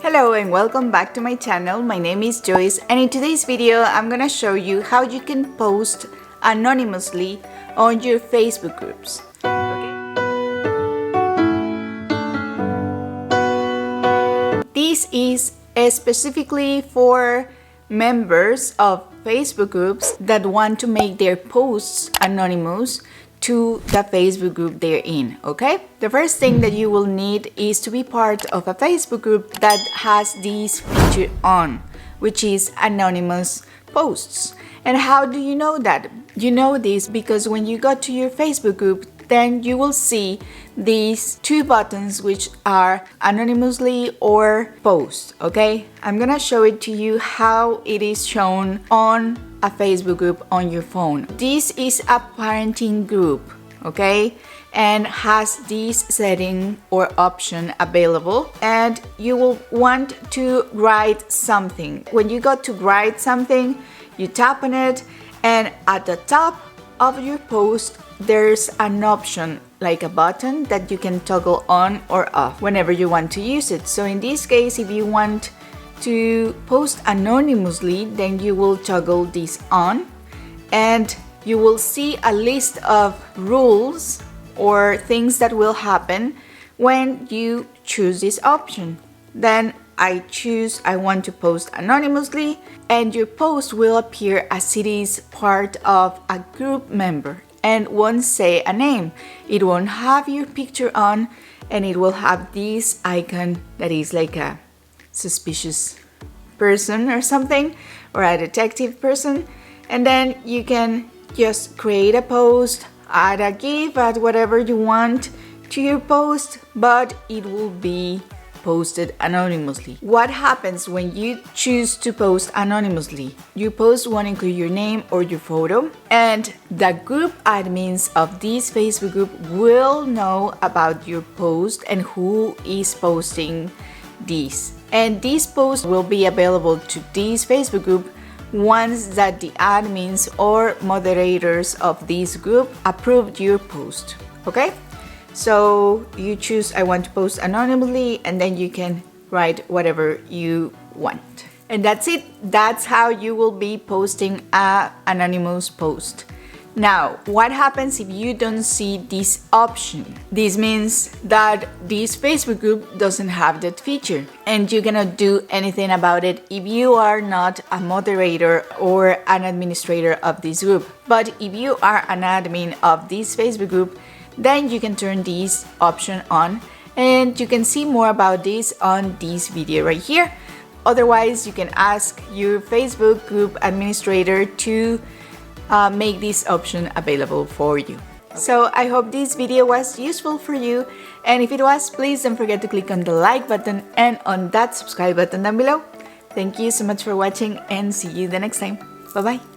Hello and welcome back to my channel. My name is Joyce, and in today's video I'm gonna show you how you can post anonymously on your Facebook groups. This is specifically for members of Facebook groups that want to make their posts anonymous to the Facebook group they're in, okay? The first thing that you will need is to be part of a Facebook group that has this feature on, which is anonymous posts. And how do you know that? You know this because when you go to your Facebook group, then you will see these two buttons which are anonymously or post, okay? I'm gonna show it to you how it is shown on a Facebook group on your phone. This is a parenting group, okay? And has this setting or option available, and you will want to write something. When you go to write something, you tap on it, and at the top of your post there's an option like a button that you can toggle on or off whenever you want to use it. So in this case, if you want to post anonymously, then you will toggle this on and you will see a list of rules or things that will happen when you choose this option. Then I choose I want to post anonymously, and your post will appear as it is part of a group member and won't say a name. It won't have your picture on, and it will have this icon that is like a suspicious person or something, or a detective person. And then you can just create a post, add a GIF, add whatever you want to your post, but it will be posted anonymously. What happens when you choose to post anonymously? Your post won't include your name or your photo, and the group admins of this Facebook group will know about your post and who is posting this. And this post will be available to this Facebook group once that the admins or moderators of this group approved your post, okay? So you choose I want to post anonymously, and then you can write whatever you want. And that's it. That's how you will be posting an anonymous post. Now, what happens if you don't see this option? This means that this Facebook group doesn't have that feature, and you cannot do anything about it if you are not a moderator or an administrator of this group. But if you are an admin of this Facebook group, then you can turn this option on, and you can see more about this on this video right here. Otherwise, you can ask your Facebook group administrator to make this option available for you. So I hope this video was useful for you, and if it was, please don't forget to click on the like button and on that subscribe button down below. Thank you so much for watching, and see you the next time. Bye bye.